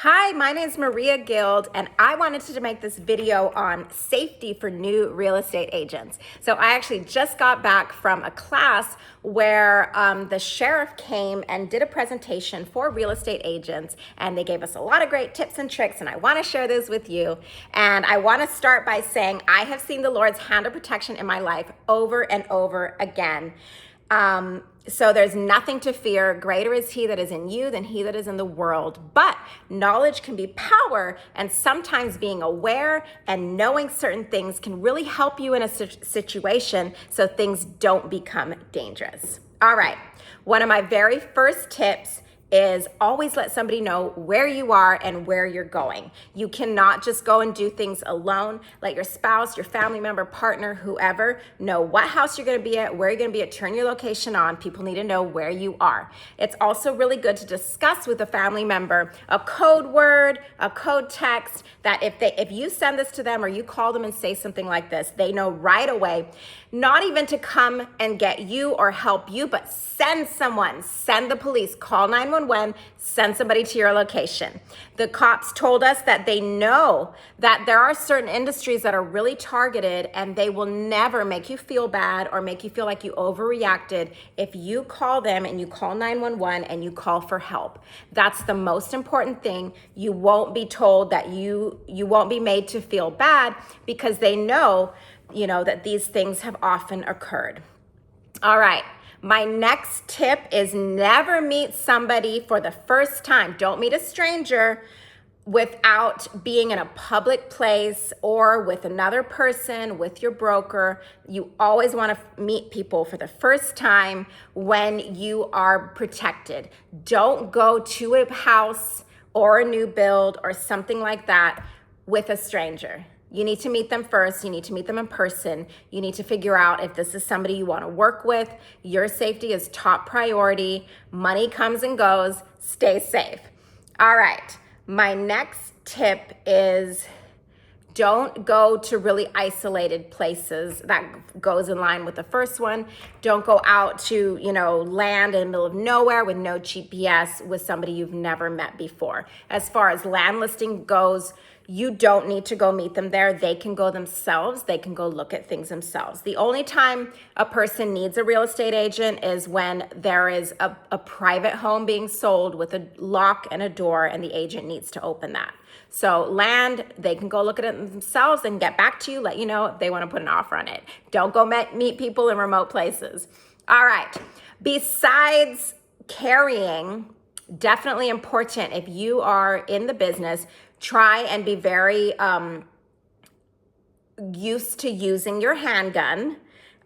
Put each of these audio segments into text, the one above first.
Hi, my name is Maria Guild, and I wanted to make this video on safety for new real estate agents. So I actually just got back from a class where the sheriff came and did a presentation for real estate agents, and they gave us a lot of great tips and tricks, and I want to share those with you. And I want to start by saying I have seen the Lord's hand of protection in my life over and over again. So there's nothing to fear. Greater is he that is in you than he that is in the world. But knowledge can be power, and sometimes being aware and knowing certain things can really help you in a situation so things don't become dangerous. All right, one of my very first tips is always let somebody know where you are and where you're going. You cannot just go and do things alone. Let your spouse, your family member, partner, whoever know what house you're gonna be at, where you're gonna be at, turn your location on. People need to know where you are. It's also really good to discuss with a family member a code word, a code text that if you send this to them or you call them and say something like this, they know right away, not even to come and get you or help you, but send someone, send the police, call 911, send somebody to your location. The cops told us that they know that there are certain industries that are really targeted, and they will never make you feel bad or make you feel like you overreacted if you call them and you call 911 and you call for help. That's the most important thing. You won't be told that you won't be made to feel bad, because they know, that these things have often occurred. All right. My next tip is never meet somebody for the first time. Don't meet a stranger without being in a public place or with another person, with your broker. You always want to meet people for the first time when you are protected. Don't go to a house or a new build or something like that with a stranger. You need to meet them first. You need to meet them in person. You need to figure out if this is somebody you want to work with. Your safety is top priority. Money comes and goes. Stay safe. All right. My next tip is don't go to really isolated places. That goes in line with the first one. Don't go out to, land in the middle of nowhere with no GPS with somebody you've never met before. As far as land listing goes, you don't need to go meet them there. They can go themselves. They can go look at things themselves. The only time a person needs a real estate agent is when there is a private home being sold with a lock and a door, and the agent needs to open that. So land, they can go look at it themselves and get back to you, let you know if they want to put an offer on it. Don't go meet people in remote places. All right. Besides carrying, definitely important if you are in the business, try and be very used to using your handgun.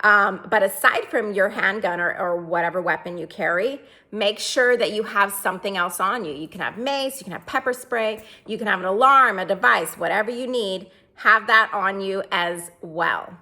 But aside from your handgun or whatever weapon you carry, make sure that you have something else on you. You can have mace, you can have pepper spray, you can have an alarm, a device, whatever you need, have that on you as well.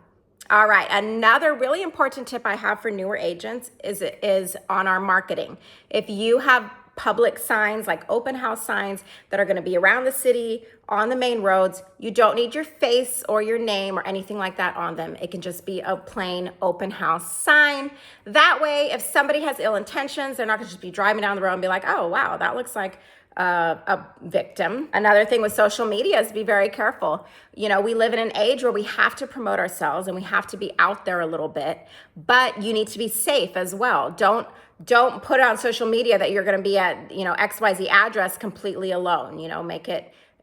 All right, another really important tip I have for newer agents is on our marketing. If you have public signs like open house signs that are going to be around the city on the main roads, you don't need your face or your name or anything like that on them. It can just be a plain open house sign. That way, if somebody has ill intentions, they're not going to just be driving down the road and be like, oh, wow, that looks like a victim. Another thing with social media is be very careful. We live in an age where we have to promote ourselves and we have to be out there a little bit, but you need to be safe as well. Don't put on social media that you're going to be at, XYZ address completely alone.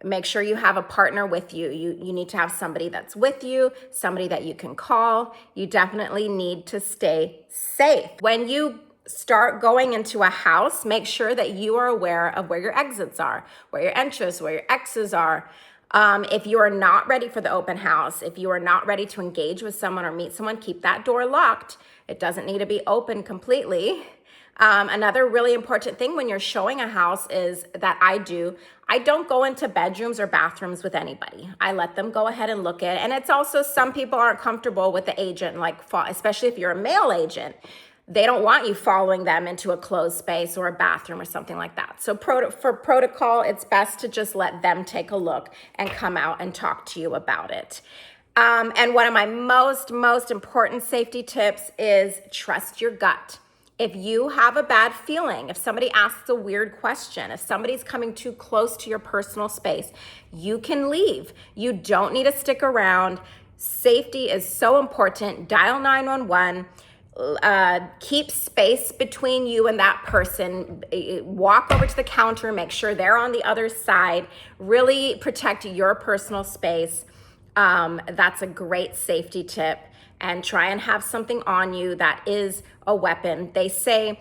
Make sure you have a partner with you. You need to have somebody that's with you, somebody that you can call. You definitely need to stay safe. When you start going into a house, make sure that you are aware of where your exits are, where your entrances, where your exits are. If you are not ready for the open house, if you are not ready to engage with someone or meet someone, keep that door locked. It doesn't need to be open completely. Another really important thing when you're showing a house is that I don't go into bedrooms or bathrooms with anybody. I let them go ahead and look at it. And it's also, some people aren't comfortable with the agent, especially if you're a male agent. They don't want you following them into a closed space or a bathroom or something like that. So for protocol, it's best to just let them take a look and come out and talk to you about it. And one of my most important safety tips is trust your gut. If you have a bad feeling, if somebody asks a weird question, if somebody's coming too close to your personal space, you can leave. You don't need to stick around. Safety is so important. Dial 911. Keep space between you and that person. Walk over to the counter, make sure they're on the other side. Really protect your personal space. That's a great safety tip. And try and have something on you that is a weapon. They say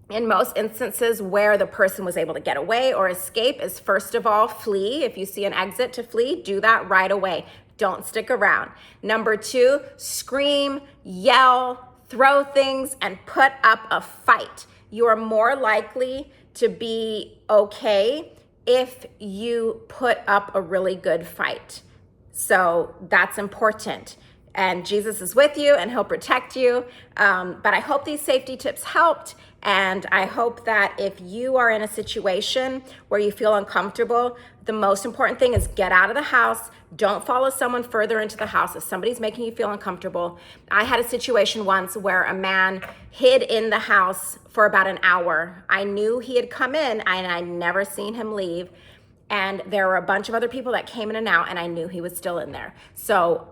in most instances where the person was able to get away or escape is, first of all, flee. If you see an exit to flee, do that right away. Don't stick around. Number 2, scream, yell, throw things, and put up a fight. You are more likely to be okay if you put up a really good fight. So that's important. And Jesus is with you and he'll protect you. But I hope these safety tips helped. And I hope that if you are in a situation where you feel uncomfortable, the most important thing is get out of the house. Don't follow someone further into the house. If somebody's making you feel uncomfortable. I had a situation once where a man hid in the house for about an hour. I knew he had come in and I'd never seen him leave. And there were a bunch of other people that came in and out, and I knew he was still in there. So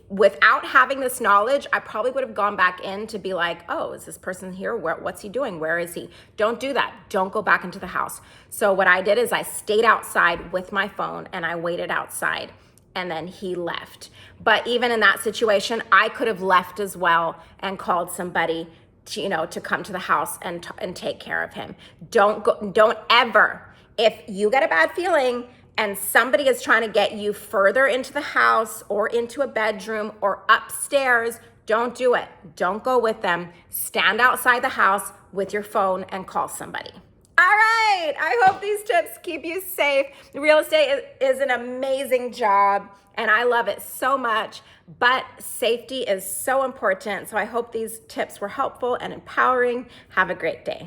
without having this knowledge, I probably would have gone back in to be like, oh, is this person here? What's he doing? Where is he? Don't do that. Don't go back into the house. So what I did is I stayed outside with my phone and I waited outside, and then he left. But even in that situation, I could have left as well and called somebody to come to the house and take care of him. Don't ever. If you get a bad feeling and somebody is trying to get you further into the house or into a bedroom or upstairs, don't do it. Don't go with them. Stand outside the house with your phone and call somebody. All right. I hope these tips keep you safe. Real estate is an amazing job and I love it so much, but safety is so important. So I hope these tips were helpful and empowering. Have a great day.